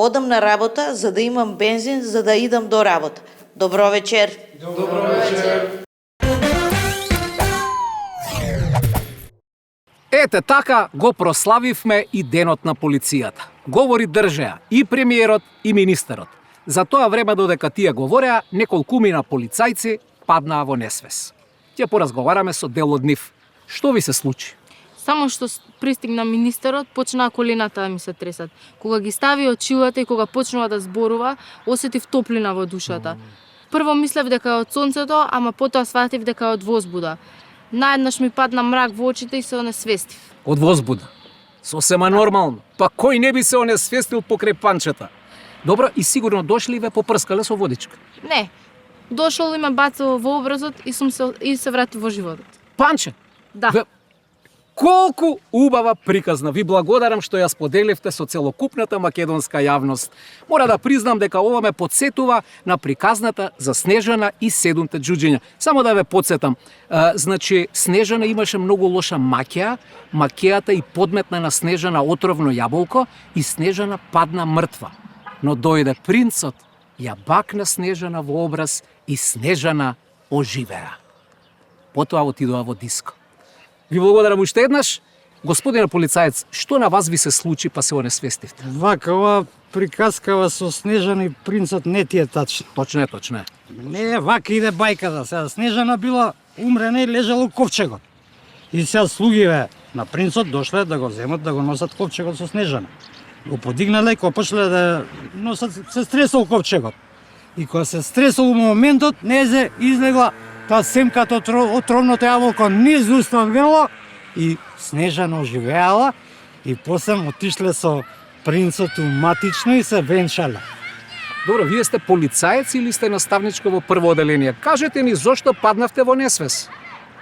Одам на работа за да имам бензин за да идам до работа. Добро вечер. Добро вечер. Ете така го прославивме и денот на полицијата. Говори држеа и премиерот и министерот. За тоа време додека тие говореа, неколкумина полицајци паднаа во несвес. Ќе поразговараме со дел од нив. Што ви се случи? Само што пристигна министерот, почнаа колената да ми се тресат. Кога ги стави очилата и кога почнува да зборува, осетив топлина во душата. Прво мислев дека е од сонцето, ама потоа сватив дека е од возбуда. Наеднаш ми падна мрак во очите и се онесвестив. Од возбуда. Сосема нормално. Па кој не би се онесвестил покрај панчета? Добро, и сигурно дошли и ве попрскале со водичка. Не. Дошол и ме бацал во образот и се вратив во животот. Панче? Да. Колку убава приказна. Ви благодарам што ја споделивте со целокупната македонска јавност. Мора да признам дека ова ме подсетува на приказната за Снежана и 7 џуџиња. Само да ве подсетам. Значи, Снежана имаше многу лоша макија, макејата и подметна на Снежана отровно јаболко и Снежана падна мртва. Но дојде принцот, ја бакна Снежана во образ и Снежана оживеа. Потоа отидоа во диско. Ви благодарам уште еднаш. Господине полицаец, што на вас ви се случи па се онесвестивте? Вака, ова приказкава со Снежана и принцот не ти е тачно. Точно е. Не, вака иде бајката. Сега Снежана била умрена и лежала у ковчегот. И сега слугиве на принцот дошле да го земат, да го носат ковчегот со Снежана. Го подигнале и кога почнале да носат, се стресал ковчегот. И кога се стресал у моментот, незе излегла таа семката отровното јаболко низ устно грло и Снежана оживеала и после отишле со принцот у матично и се венчале. Добро, вие сте полицаец или сте наставничка во прво оделение? Кажете ни зошто паднавте во несвес?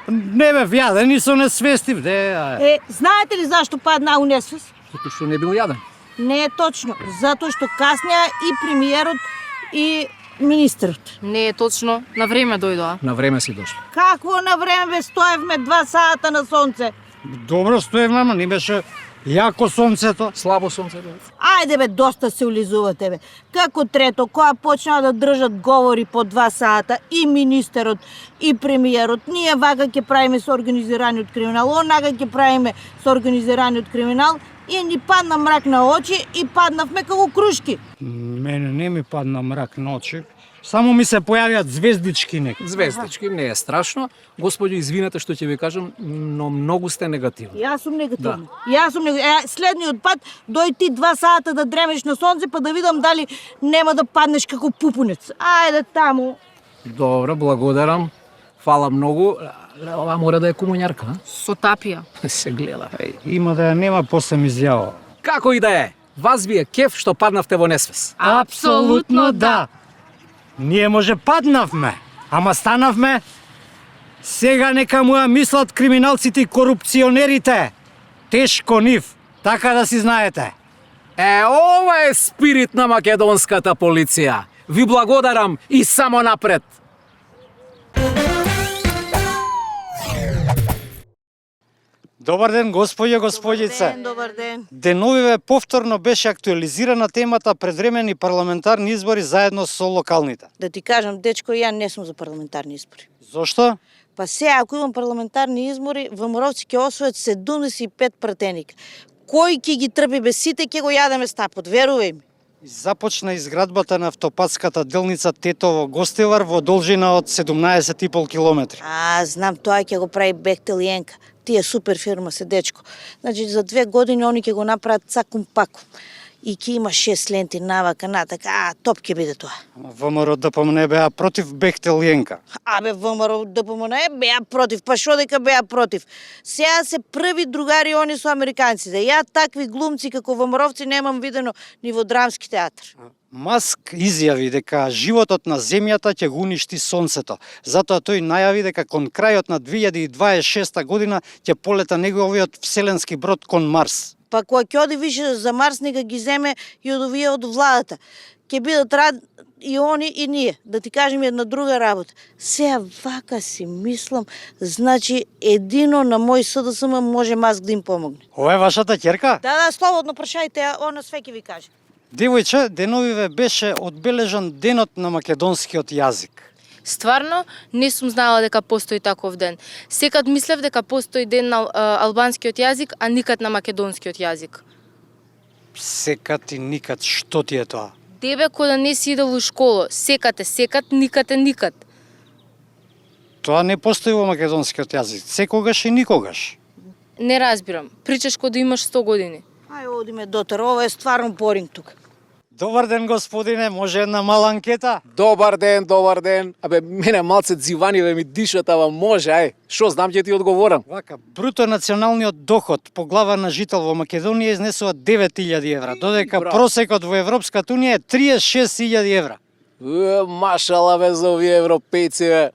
Не бе, јаден и со несвестив, де. Знаете ли зашто падна у несвес? Затоа што не бил јаден. Не е точно, затоа што каснеа и премиерот и министерот. Не е точно, на време дојдоа. На време си дошли. Какво на време бе, стоевме 2 сата на сонце? Добро стоевме, ама не беше јако сонцето. Слабо сонце бе. Ајде бе, доста се улизувате бе. Како трето, која почнаа да држат говори по 2 сата и министерот и премиерот, ние вака ќе правиме со организираниот криминал, онака ќе правиме со организираниот криминал, и ни падна мрак на очи и паднавме како крушки. Мене не ми падна мрак на очи. Само ми се појавиат звездички некои. Звездички, не е страшно. Господи, извинете што ќе ви кажам, но многу сте негативни. Јас сум негативна. Јас сум негативна. Следниот пат дој ти 2 сата да дремеш на сонце па да видам дали нема да паднеш како пупунец. Ајде таму. Добро, благодарам. Фала многу. Ова мора да е кумоњарка, а? Со тапија. Се гледа, Има да ја нема, после ми изјава. Како и да е, вас ви е кеф што паднавте во несвес. Апсолутно да. Ние може паднавме, ама станавме. Сега нека му ја мислат криминалците и корупционерите. Тешко нив, така да си знаете. Ова е спирит на македонската полиција. Ви благодарам и само напред. Добар ден, господје, господице. Добар ден. Деновиве повторно беше актуализирана темата предвремени парламентарни избори заедно со локалните. Да ти кажам, дечко, ја не сум за парламентарни избори. Зошто? Па сега, ако имам парламентарни избори, ВМРО-ци ќе освојат 75 пратеника. Кој ќе ги трпи без сите, ќе го јадеме стапот, верувај ми. Започна изградбата на автопатската делница Тетово-Гостивар во должина од 17,5 километри. Знам, тоа ќе го прави Бехтел и Енка. Тие супер фирма се, дечко. Значи, за 2 години они ќе го направат цакум-пакум. И ќе има 6 ленти навака, натака, топ ќе биде тоа. ВМРО ДПМН беа против Бехтел и Енка. ВМРО ДПМН беа против, па шо дека беа против? Сега се први другари они со американците. Ја такви глумци како ВМРО-вци немам видено ни во драмски театар. Маск изјави дека животот на земјата ќе го уништи сонцето. Затоа тој најави дека кон крајот на 2026 година ќе полета неговиот вселенски брод кон Марс. Па кога ќе оди више за Марс, нека ги земе и од овие од владата. Ќе бидат рад и они и ние. Да ти кажем една друга работа. Сега вака си мислам, значи едино на мој СДСМ може Маск да им помогне. Ова е вашата ќерка? Да, слободно прашајте, она све ќе ви каже. Девојче, деновиве беше одбележан денот на македонскиот јазик. Стварно, не сум знала дека постои таков ден. Секад мислев дека постои ден на албанскиот јазик, а никад на македонскиот јазик. Секад и никад, што ти е тоа? Дебе, кој да не си идел у школа, секад е секад, никад е никад. Тоа не постои во македонскиот јазик, секогаш и никогаш. Не разбирам, причаш кога да имаш 100 години. Ај, одиме дотер, ова е стварно поринг тука. Добар ден, господине, може една мала анкета? Добар ден, добар ден. Абе, мене малце дзиваниве ми дишат, ава може, ај. Шо знам ќе ти одговорам? Вака, бруто националниот доход по глава на жител во Македонија изнесува 9000 евра, додека Браво. просекот во Европската унија е 36.000 евра. Машала бе за овие европејци, бе.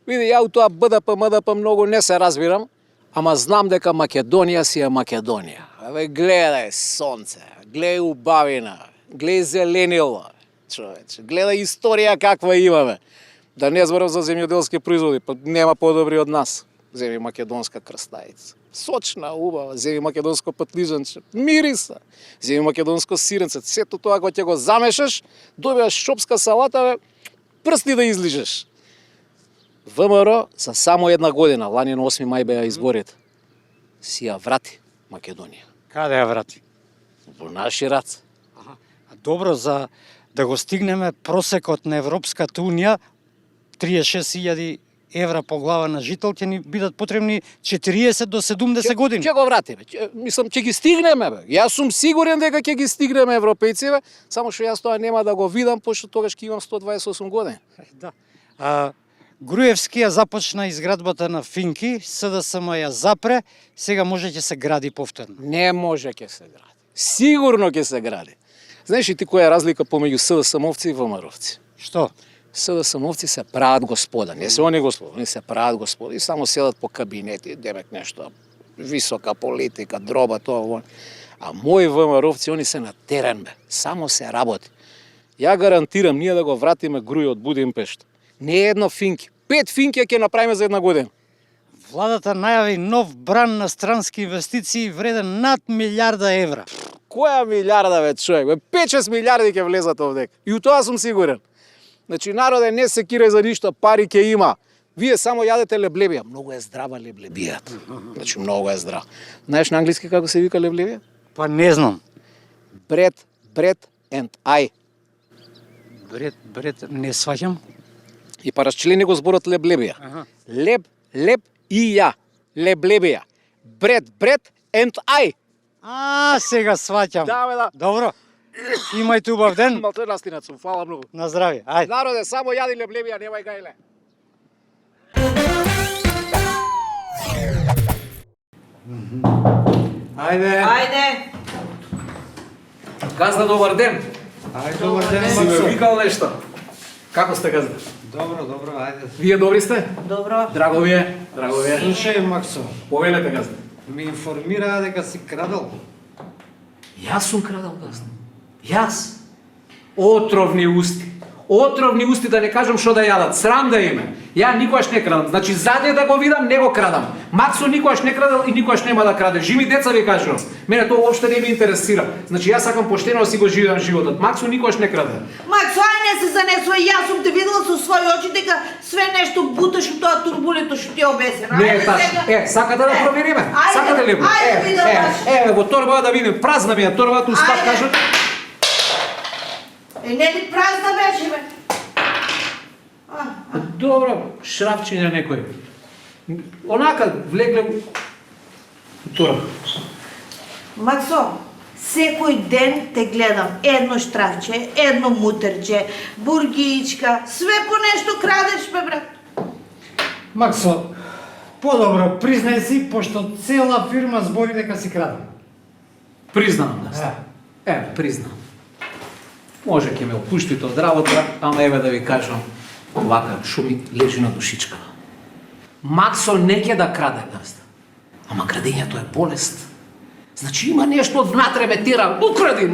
Види, ја у тоа БДП, МДП многу не се разбирам, ама знам дека Македонија си е Македонија. Абе, гледај сонце, гледај убавина, гледај зеленило, човече, гледај историја каква имаме. Да не зборам за земјоделски производи, па нема подобри од нас. Земи македонска крстајица. Сочна, убава, земи македонско патлижанче, мириса, земи македонско сиренце, сето тоа кога ќе го замешаш, добиваш шопска салата, бе, прсти да излижеш. ВМРО за само една година, лани на 8 мај беа изборите, си ја врати Македонија. Каде ја врати? Во наши раце. А добро, за да го стигнеме просекот на Европската унија, 36.000 евра по глава на жител, ќе ни бидат потребни 40 до 70 години. Ќе го вратиме. Мислам, ќе ги стигнеме, бе. Јас сум сигурен дека ќе ги стигнеме европејци, бе. Само што јас тоа нема да го видам, пошто тогаш ќе имам 128 години. Да. Груевски ја започна изградбата на Финки, СДСМ ја запре, сега може ќе се гради повторно. Не може ќе се гради. Сигурно ќе се гради. Знаеш ли ти која е разлика помеѓу СДСМовци и ВМРО-вци? Што? СДСМовци се прават господа, не се они господа, они се прават господа и само седат по кабинети, демек нешто, висока политика, дроба, тоа, во. А мои ВМРО-вци, они се на терен, бе, само се работи. Ја гарантирам, ние да го вратиме Груј од Будимпешта. Не едно Финки, 5 Финки ќе направиме за една година. Владата најави нов бран на странски инвестиции вреден над 1 милиарда евра. Која милиарда, бе, човек, бе, 5-6 милиарди ќе влезат овдека. И у тоа сум сигурен. Значи, народе не се кирај за ништо, пари ќе има. Вие само јадете леблебија. Многу е здрава леблебијата. Значи, многу е здрава. Знаеш на англиски како се вика леблебија? Па не знам. Bread and I. Бред, не сваќам. И па расчлени го зборот леблебија. Леб и ја. Леблебија. Bread and I. Сега сваќам. Да, бе, да. Добро. Имајте убав ден. Малце настинат сум, фала многу. На здравје. Ајде. Народе, само јади леблебија, немај гајле. Ајде. Ајде. Газда, добар ден. Ајде, добар ден, Си ме Максо. викал нешто. Како сте, газда? Добро, ајде. Вие добри сте? Добро. Драго ви е. Слушај, Максо, Повелете, газда. ми информираа дека си крадал. Јас сум крадал, газда. Јас. Отровни усти. Отровни усти, да не кажам што да јадат. Срам да име. Ја никогаш не крадам. Значи, заде да го видам, не го крадам. Максо никогаш не крадал и никогаш нема да краде. Живи деца ви кажувам. Мене тоа уопште не ми интересира. Значи, јас сакам поштено да си го живеам животот. Максо никогаш не краде. Максо, ај не се занесува, јас сум те видела со своји очи дека све нешто буташ у тоа турбулето што ти е обесено. Не е тачно. Сакате да провериме? Ајде, Сакате ли? ајде, видам баш. Во торба да видим. Празна ми е торбата, успат Ајде. кажат. Не ли празна беше, бе? Добро, шрапчиња некој. Онака влегле у торба. Максо, секој ден те гледам. Едно штрафче, едно мутерче, бургичка, све по нешто крадеш, бе, брат. Максо, подобро признај си, пошто цела фирма збори дека си крадал. Признавам да сте. Признам. Може ќе ме опуштите од работа, ама еве да ви кажам, вака шуми лежи на душичка. Максо не ќе да краде, газда. Ама крадењето е болест. Значи има нешто внатре ме тера. Укради,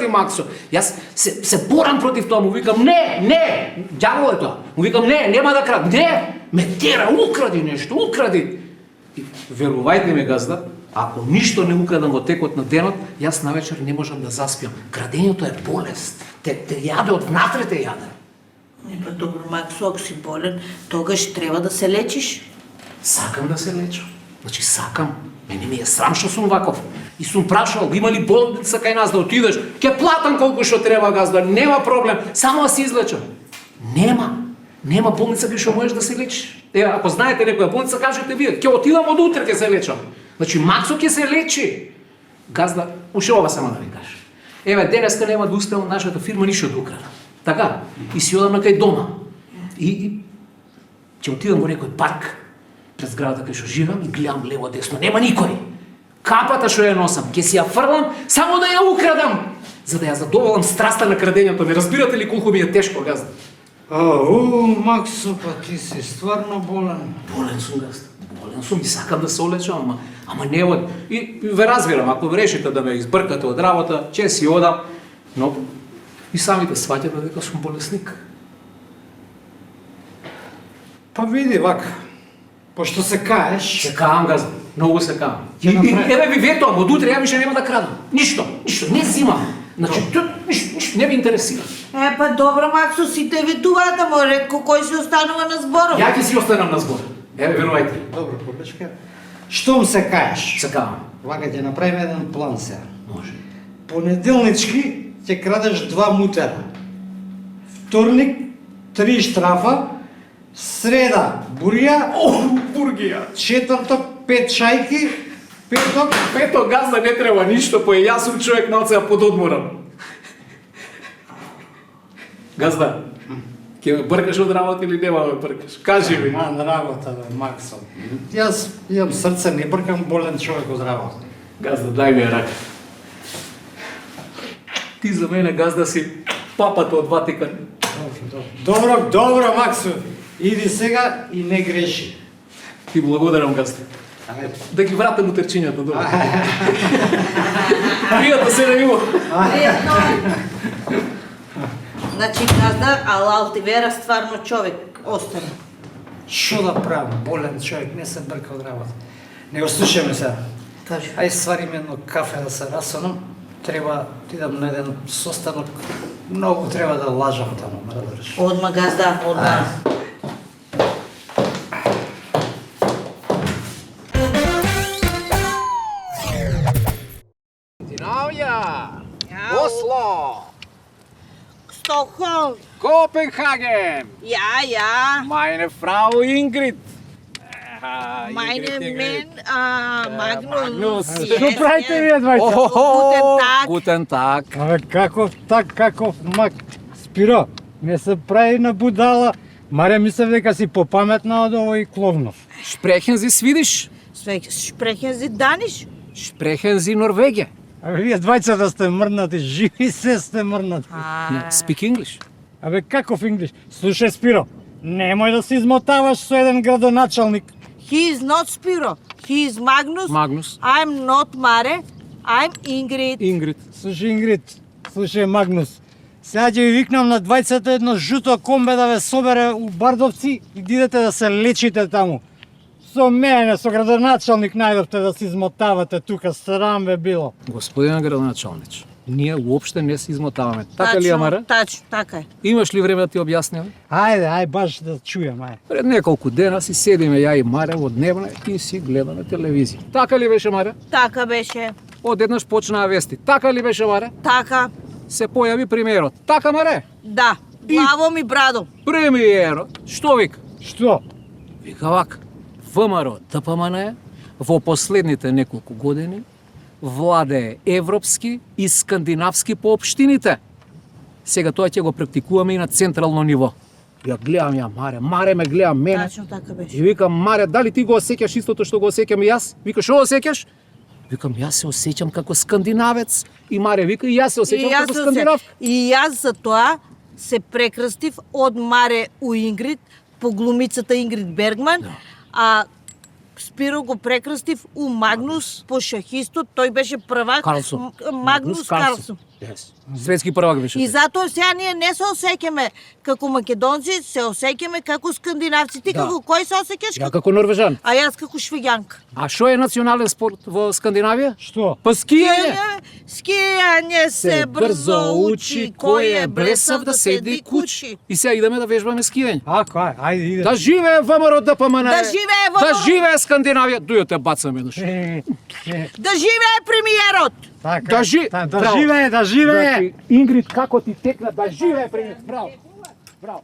Максо. Јас се борам против тоа, му викам не, ѓавол е тоа. Му викам не, нема да краде. Не, ме тера, укради нешто. И верувајте ми, газда, Ако ништо не украдам во текот на денот, јас навечер не можам да заспиам. Крадењето е болест. Те јаде од внатре те јаде. Не па добро, Максо, ако си болен, тогаш треба да се лечиш. Сакам да се лечам. Значи сакам. Мене ми е срам што сум ваков. И сум прашал, има ли болница кај нас да отидеш? Ќе платам колку што треба, газда, нема проблем, само да се излечам. Нема болница кај што можеш да се лечиш. Ако знаете некоја болница, кажете вие, ќе отидам од утре ќе се лечам. Значи Максо ќе се лечи. Газда, уште ова само да ви кажа. Денеска нема да успеам нашата фирма ништо да украда. Така, и си одам на кај дома. И ќе отидам во некој парк пред зградата кај што живеам и гледам лево десно, нема никој. Капата што ја носам, ќе си ја фрлам само да ја украдам, за да ја задоволам страста на крадењето. Ме разбирате ли колку ми е тешко, газда? Максо, па ти си стварно болен. Болен сум, газда. Болен сум и сакам да се олечам, ама не од... И ве разбирам, ако решите да ме избркате од работа, ќе си одам, но и самите сваќате дека сум болесник. Па види вака, пошто се каеш, Се каам, газда, многу се каам. Ќе направи- Ви ветувам, од утре ја више нема да крадам. Ништо, не зимам. Значи, ништо не ви интересира. Па добро, Максо, сите ветуваат, ама ретко кој се останува на зборот. Ја ќе си останам на збор. Верувајте. Добро, побечка. Штом се каеш, Се каам. вака ќе направиме еден план сега. Може. Понеделнички ќе крадеш 2 мутера. Вторник 3 штрафа, среда бурија, Бургија. четврток 5 шајки, петок Пето, газда не треба ништо, јас сум човек малце пододморан. Газда, ќе ме бркаш од работа или нема ме бркаш? Кажи ми. на работа, бе, Максо. Јас имам срце, не бркам болен човек од работа. Газда, дај ми ја рака. Ти за мене, газда, си папата од Ватикан. Добро, Максо. Иди сега и не греши. Ти благодарам, газда. Ајде. Да ги вратам утерчињата, добро. Пријатно се на ниво. Значи, газда, ала Алтивера стварно човек остана. Шо да правам? Болен човек, не се брка од работа. Не го слушаме сега. Кажи. Ај сварим едно кафе да се расонам. Треба да идам на еден состанок. Многу треба да лажам таму, ме разбираш. Одма, газда, одма. Осло, Стокхолм. Копенхаген, Ja. meine Frau Ingrid. Meine men, Magnus. Што правите вие двајца? Guten Tag. Guten Tag. Абе, каков мак? Спиро, не се прави на будала. Маре мислев дека си попаметна од овој Кловнов. Sprechen Sie Swedish? Sprechen Sie Danish? Sprechen Sie Norwegian? Абе, вие двајцата сте мрнати, живи се сте мрнати. Speak English. Абе, каков инглиш? Слушај, Спиро, немој да се измотаваш со еден градоначалник. He is not Spiro. He is Magnus. Magnus. I'm not Mare. I'm Ingrid. Ingrid. Слушај, Ингрид, слушај, Магнус, сега ќе ви викнам на двајцата едно жуто комбе да ве собере у Бардовци и да идете да се лечите таму. Со мене, со градоначалник најдовте да се измотавате тука, срам ве било. Господин градоначалнич, ние уопште не се измотаваме. Така ли, Амара? Тачно, така е. Имаш ли време да ти објаснам? Ајде, баш да чујам, ај. Пред неколку дена си седиме ја и Маре во дневна и си гледаме телевизија. Така ли беше, Маре? Така беше. Одеднаш почнаа вести. Така ли беше, Маре? Така. Се појави премиерот. Така, Маре? Да. Главом и брадом. Премиерот. Што вика? Што? Вика вака. ВМРО ДПМН во последните неколку години владее европски и скандинавски по општините. Сега тоа ќе го практикуваме и на централно ниво. Ја гледам ја Маре ме гледа мене. Тачно така беше. И викам, Маре, дали ти го осеќаш истото што го осеќам и јас? Вика, што осеќаш? Викам, јас се осеќам како скандинавец. И Маре вика, и јас се осеќам како скандинав. И јас за тоа се прекрстив од Маре у Ингрид по глумицата Ингрид Бергман, а Спиро го прекрстив у Магнус по шахистот, тој беше првак. Карлсон. Магнус Карлсон. Светски првак беше. И затоа сега ние не се осеќаме како македонци, се осеќаме како скандинавци. Ти Да. како кој се осеќаш? Ја како норвежан. А јас како швеѓанка. А што е национален спорт во Скандинавија? Што? Па скијање. Скијање се брзо учи, кој е блесав да седи кучи. И сега идеме да вежбаме скијање. Ако, ајде, иде. Да живее ВМРО ДПМН. Да живее ВМРО. Да живее Скандинавија. Дујте бацаме еднаш. Да живее премиерот. Така, Да да браво. живее, да живее. Значи, Ингрид, како ти текна да живее премиер. Браво. Браво.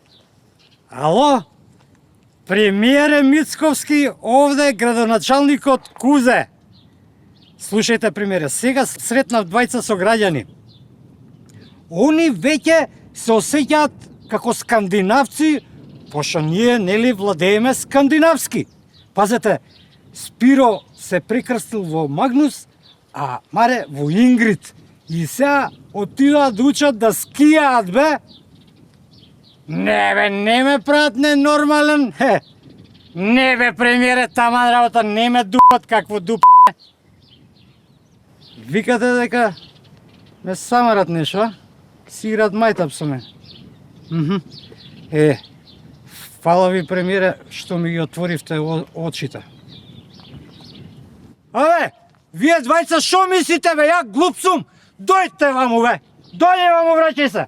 Ало? Премиере Мицковски, овде градоначалникот Кузе. Слушајте, премиере, сега сретнав двајца со граѓани. Они веќе се осеќаат како скандинавци, пошто ние нели владееме скандинавски. Пазете, Спиро се прекрстил во Магнус, а Маре во Ингрид. И сега отидоа да учат да скијаат, бе. Не бе, не ме прават ненормален. Не бе, премиере, таман работа, не ме дупат какво дуп. Викате дека ме самарат нешто, а? Си играат мајтап со мен. Фала ви, премиере, што ми ги отворивте очите. Абе, вие двајца шо мислите, бе? Ја глуп сум. Дојдете ваму, бе. Дојде ваму, враќај се.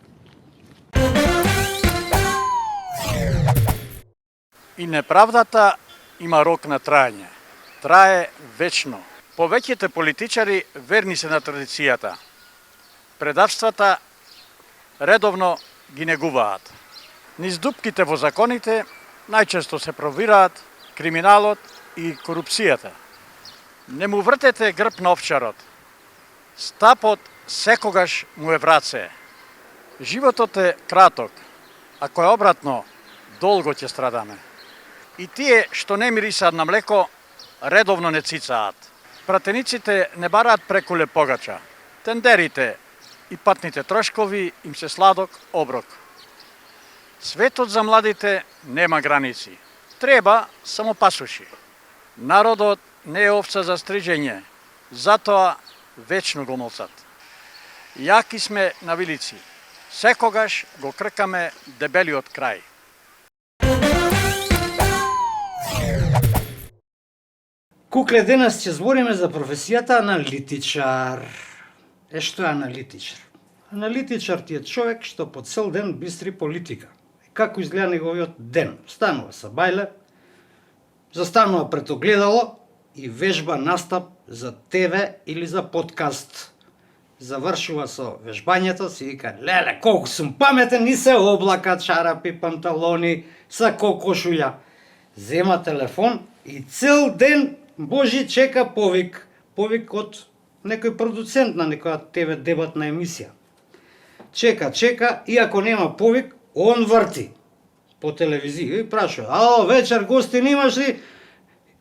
И неправдата има рок на траење. Трае вечно. Повеќите политичари верни се на традицијата. Предавствата редовно ги негуваат. Низ дупките во законите најчесто се провираат криминалот и корупцијата. Не му вртете грб на овчарот. Стапот секогаш му е враце. Животот е краток, ако е обратно, долго ќе страдаме. И тие што не мирисаат на млеко, редовно не цицаат. Пратениците не бараат прекуле погача. Тендерите и патните трошкови им се сладок оброк. Светот за младите нема граници. Треба само пасуши. Народот не е овца за стрижење, затоа вечно го молцат. Јаки сме на вилици. Секогаш го кркаме дебелиот крај. Кукле, денес ќе збориме за професијата аналитичар. Што е аналитичар? Аналитичар ти е човек што по цел ден бистри политика. Како изгледа неговиот ден? Станува са бајле, застанува пред огледало и вежба настап за ТВ или за подкаст. Завршува со вежбањето, си вика, леле, колку сум паметен, и се облака, чарапи, панталони, са кокошуја. Зема телефон и цел ден Божи чека повик. Повик од некој продуцент на некоја ТВ дебатна емисија. Чека, и ако нема повик, он врти по телевизија и прашува, ало, вечер, гости немаш ли?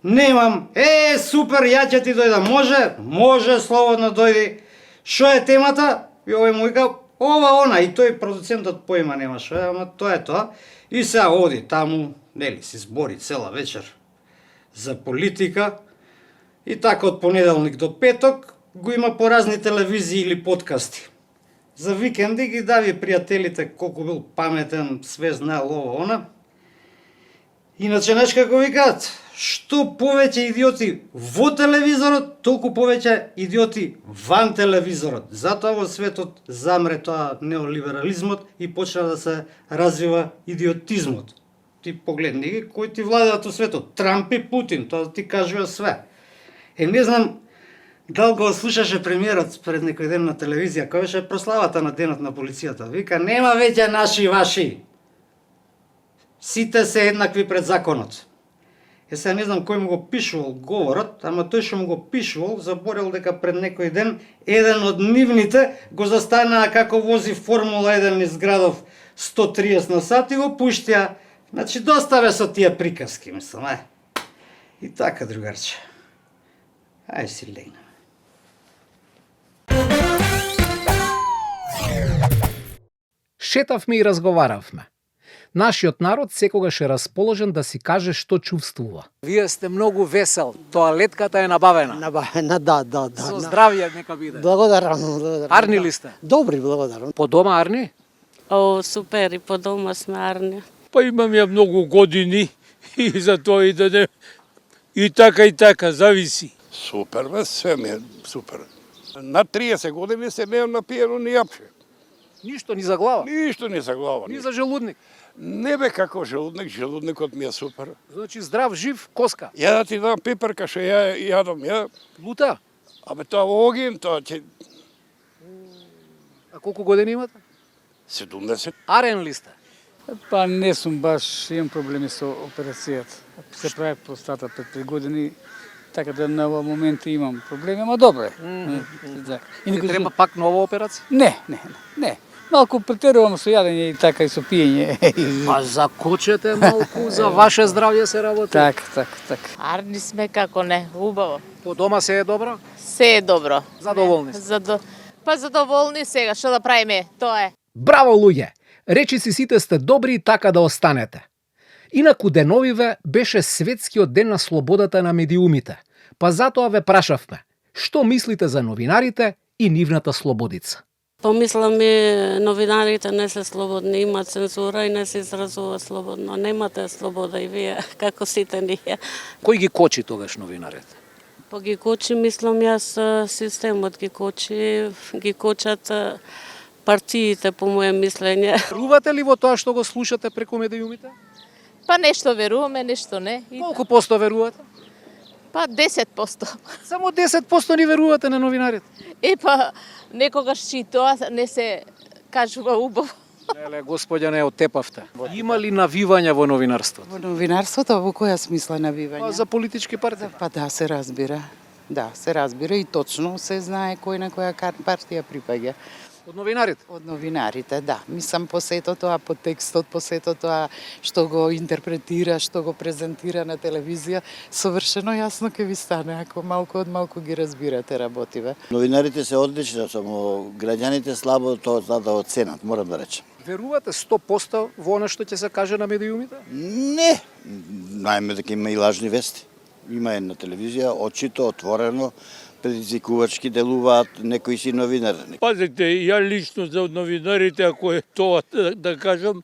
Немам. Супер, ја ќе ти дојда. Може, слободно дојди. Шо е темата? И овој му вика, ова, она. И тој продуцентот поима немаше, ама тоа е тоа. И сега оди таму, нели, си збори цела вечер за политика. И така од понеделник до петок го има по разни телевизии или подкасти. За викенди ги дави пријателите колку бил паметен, све знаел ова, она. Иначе знаеш како викаат, што повеќе идиоти во телевизорот, толку повеќе идиоти ван телевизорот. Затоа во светот замре тоа неолиберализмот и почна да се развива идиотизмот. Ти погледни ги кои ти владеат во светот, Трамп и Путин, тоа ти кажува све. Не знам дали го слушаше премиерот пред некој ден на телевизија, кој беше прославата на денот на полицијата. Вика, нема веќе наши и ваши. Сите се еднакви пред законот. Сега не знам кој му го пишувал говорот, ама тој што му го пишувал, заборел дека пред некој ден еден од нивните го застанаа како вози Формула 1 низ градов 130 на сат и го пуштија. Значи, доставе со тие приказки, мислам, И така, другарче. Ај си легнем. Шетавме и разговаравме. Нашиот народ секогаш е расположен да си каже што чувствува. Вие сте многу весел. Тоалетката е набавена. Набавена, да. Со здравје нека биде. Благодарам. Арни ли сте? Добри, благодарам. По дома Арни? О, супер, и по дома сме арни. Па имам ја многу години и затоа и да не... И така, зависи. Супер, бе, све ми е супер. На 30 години се неам напиено ни јапше. Ништо ни за глава. Ништо не за глава. Ни за желудник. Не бе како желудникот ми е супер. Значи здрав, жив, коска. Ја да ти дам пиперка што ја јадам, ја... Лута. Абе тоа огин, тоа ќе... А колку години имате? 70. Арен ли сте? Па не сум баш, имам проблеми со операцијата. Се прави простата пред 3 години, така да на овој момент имам проблеми, ама добро е. Не треба пак нова операција? Не. Малку претерувам со јадење и така и со пиење. Па закочете малку, за ваше здравје се работи. Так. Арни сме како не, убаво. По дома се е добро? Се е добро. Задоволни сте? Па задоволни сега, што да правиме, тоа е. Браво, луѓе! Речиси сите сте добри и така да останете. Инаку деновиве беше светскиот ден на слободата на медиумите. Па затоа ве прашавме, што мислите за новинарите и нивната слободица? Помисламе, новинарите не се слободни, има цензура и не се изразува слободно. Немате слобода и вие, како сите ние. Кој ги кочи тогаш новинарите? Па ги кочи, мислам јас, системот ги кочат партиите, по моје мислење. Верувате ли во тоа што го слушате преку медиумите? Па нешто веруваме, нешто не. Колку посто верувате? Па 10%. Само 10% ни верувате на новинарите? Па некогаш и тоа не се кажува убаво. Леле, господја, не отепавте. Има ли навивање во новинарството? Во новинарството, во која смисла навивање? Па за политички партии. Па да, се разбира. Да, се разбира и точно се знае кој на која партија припаѓа. Од новинарите? Од новинарите, да. Мислам по сето тоа, по текстот, по сето тоа што го интерпретира, што го презентира на телевизија, совршено јасно ќе ви стане, ако малку од малку ги разбирате работиве. Новинарите се одлични, само граѓаните слабо тоа да оценат, морам да речем. Верувате 100% во она што ќе се каже на медиумите? Не. Најме дека има и лажни вести. Има една телевизија, очито, отворено, предизвикувачки делуваат некои си новинар. Пазите, ја лично за новинарите, ако е тоа да кажам,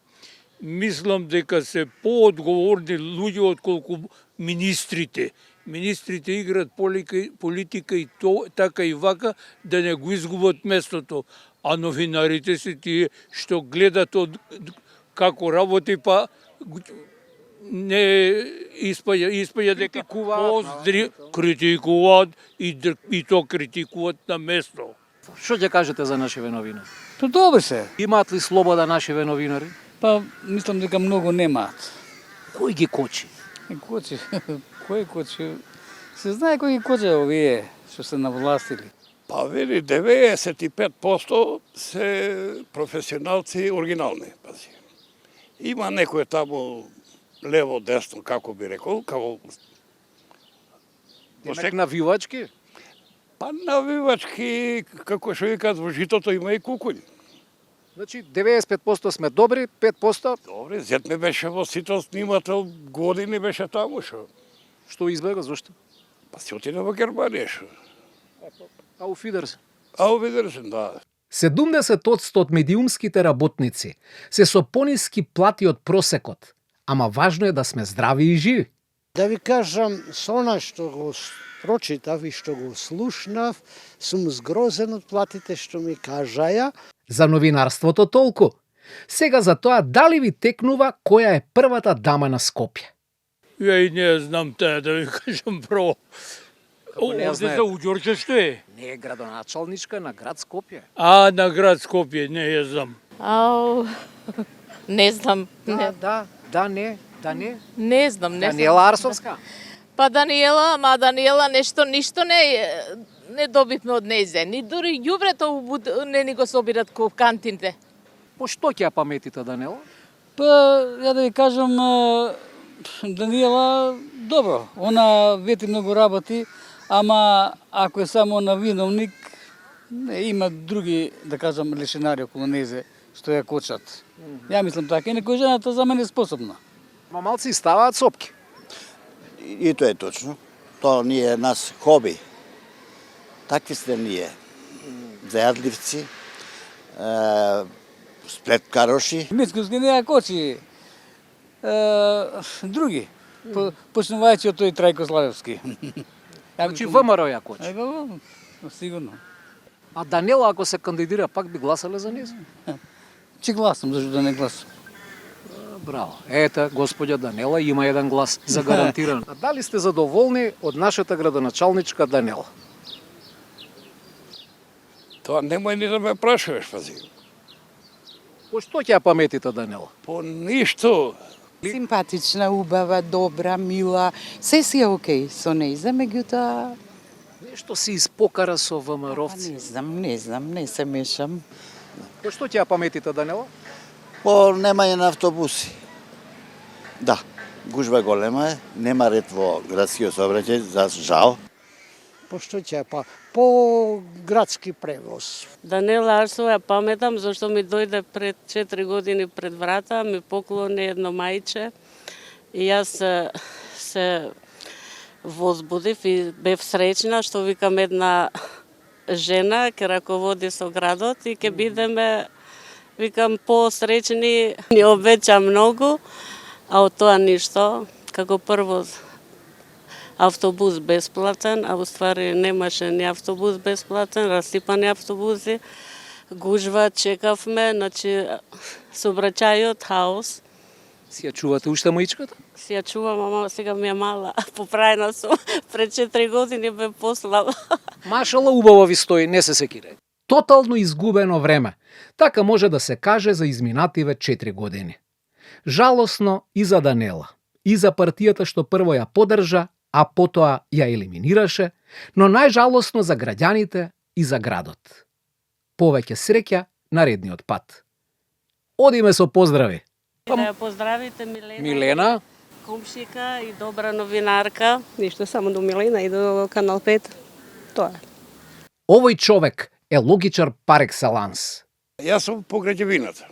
мислам дека се поодговорни луѓе отколку министрите. Министрите играат политика и така и вака да не го изгубат местото, а новинарите се тие што гледат од како работи, па не испаѓа дека критикуваат и то критикуваат на место. Што ќе кажете за нашиве новинари? Па добро се. Имаат ли слобода нашиве новинари? Па мислам дека многу немаат. Кој ги кочи? Кој кочи? Се знае кој ги кочи овие што се навластили. Па вели 95% се професионалци оригинални, пази. Има некој таму лево, десно, како би рекол, како... Демек навивачки? Па навивачки, како што викаат во житото, има и кукуњи. Значи 95% сме добри, 5%? Добре, зет ми беше во сител снимател, години беше таму, шо. Што избега, зашто? Па си отиде во Германија, шо. Auf Wiedersehen. Auf Wiedersehen, да. 70% од медиумските работници се со пониски плати од просекот, ама важно е да сме здрави и живи. Да ви кажам, со она што го прочитав и што го слушнав, сум згрозен од платите што ми кажаја. За новинарството толку. Сега за тоа дали ви текнува која е првата дама на Скопје? Ја и не знам таа, да ви кажам прво. Овде за Уѓорче што е? Не е градоначалничка на град Скопје. А, на град Скопје, не ја знам. Не знам. Не. Не знам. Даниела Арсовска? Па Даниела, ништо не добивме од нејзе. Ни дури ѓубрето не ни го собират ко кантините. По што ќе ја паметите, Даниела? Па, ја да ви кажам, Даниела, добро. Она вети многу работи, ама ако е само на виновник, не има други, да кажам, лешинари околу нејзе што ја кочат. Ја мислам така, и некој жената за мене е способна. Ма малци ставаат сопки. И тоа е точно. Тоа ни е нас хоби. Такви сте ние. Зајадливци, сплеткароши. Мицкоски не ја кочи. Други. Почнувајќи од тој Трајко Славевски. Значи ВМРО ја кочи. Сигурно. А Данела, ако се кандидира, пак би гласале за неја? Че гласам, зашто да не гласам? Браво. Ете, господја Данела има еден глас за гарантиран. А дали сте задоволни од нашата градоначалничка Данела? Тоа немој ни да ме прашуваш, пази. По што ќе ја паметите Данела? По ништо. Симпатична, убава, добра, мила, се си е окей со нејза, меѓутоа... Нешто си испокара со ВМРО-вци. Не знам, не се мешам. По што ќе ја паметите Данела? По немање на автобуси. Да, гужба голема е, нема ред во градскиот сообраќај, за жал. По што ќе по градски превоз. Данела Арсова ја паметам, зашто ми дојде пред 4 години пред врата, ми поклони едно мајче и јас се возбудив и бев среќна што викам една жена ќе раководи со градот и ќе бидеме, викам, посреќни, ни обеќа многу, а од тоа ништо. Како прво автобус бесплатен, а уствари немаше ни автобус бесплатен, расипани автобуси, гужва, чекавме, значи сообраќајот хаос. Си ја чувате уште маичката? Си ја чувам, ама сега ми е мала. Поправена сум, пред 4 години бе послава. Машала, убаво ви стои, не се секире. Тотално изгубено време. Така може да се каже за изминативе 4 години. Жалосно и за Данела, и за партијата што прво ја подржа, а потоа ја елиминираше, но најжалосно за граѓаните и за градот. Повеќе среќа наредниот пат. Одиме со поздрави. Да ја поздравите Милена. Милена. Комшика и добра новинарка. Ништо, само до Милена и до Канал 5. Тоа е. Овој човек е логичар пар екселанс. Јас сум по граѓевината.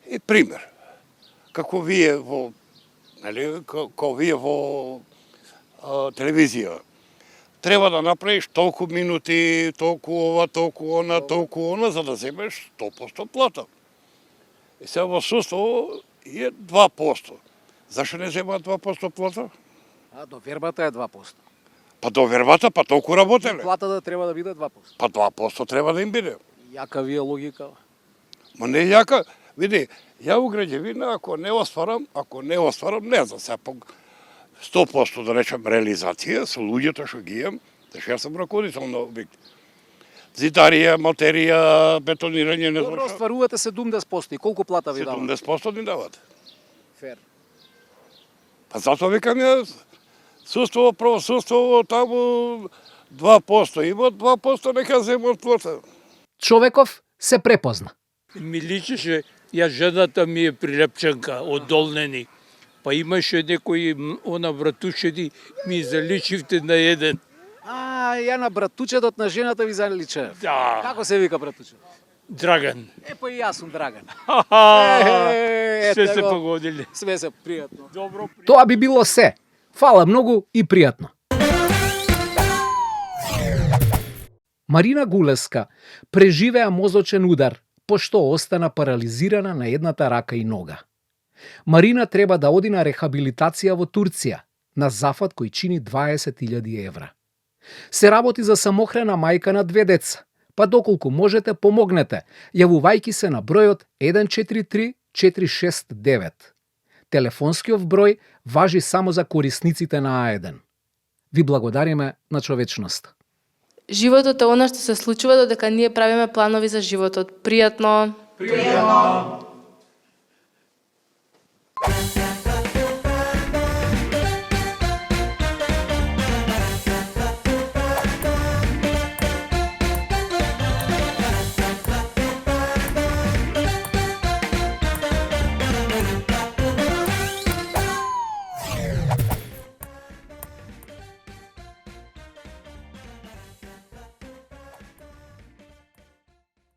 И пример. Како вие во, нели, како вие во телевизија. Треба да направиш толку минути, толку ова, толку она, за да земеш 100% плата. И сега во судство е 2%. Зашто не земаат 2% плата? А до вербата е 2%. Па до вербата, па толку работеле. Платата треба да биде 2%. Па 2% треба да им биде. Јака ви е логика? Ма не јака. Види, ја во граѓевина, ако не остварам, не знам, сега по 100% да речем реализација со луѓето што ги имам, зашто јас сум раководител на објект. Зидарија, материја, бетонирање, не знам Добро, што. остварувате 70% и колку плата ви дават? 70% ни дават. Фер. Па затоа викам јас, судство, правосудство, таму 2%, имат 2%, нека земат плата. Човеков се препозна. Ми личеше, ја жената ми е прилепченка од Долнени. Па имаше некои она братушеди, ми заличивте на еден. А, ја на братучетот на жената ви заличев. Да. Како се вика братучет? Драган. Па и јас сум Драган. Се се погодиле. Све се пријатно. Добро. Тоа би било се. Фала многу и пријатно. Марина Гулеска преживеа мозочен удар, пошто остана парализирана на едната рака и нога. Марина треба да оди на рехабилитација во Турција, на зафат кој чини 20.000 евра. Се работи за самохрана мајка на 2 деца, па доколку можете помогнете, јавувајќи се на бројот 143 469. Телефонскиот број важи само за корисниците на А1. Ви благодариме на човечноста. Животот е она што се случува додека ние правиме планови за животот. Пријатно. Пријатно.